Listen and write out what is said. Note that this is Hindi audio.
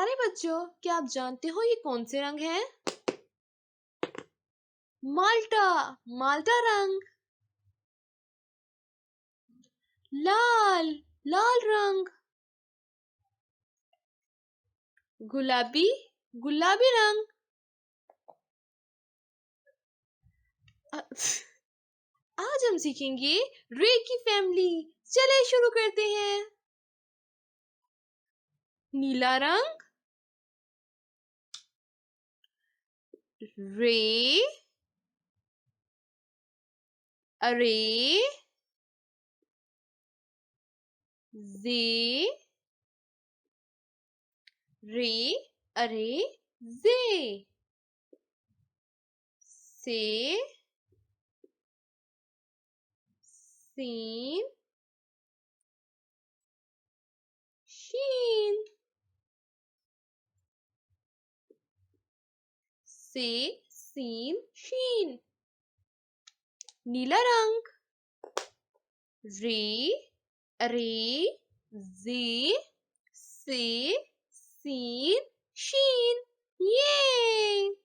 प्यारे बच्चों, क्या आप जानते हो ये कौन से रंग हैं? माल्टा, माल्टा रंग। लाल, लाल रंग। गुलाबी, गुलाबी रंग। आज हम सीखेंगे रे की फैमिली। चले शुरू करते हैं। नीला रंग, रे, अरे, जे, रे, अरे, जे, से, सीन, शीन। से, सीन, शीन। नीला रंग, रे, अरे, जे, से, सीन, शीन। ये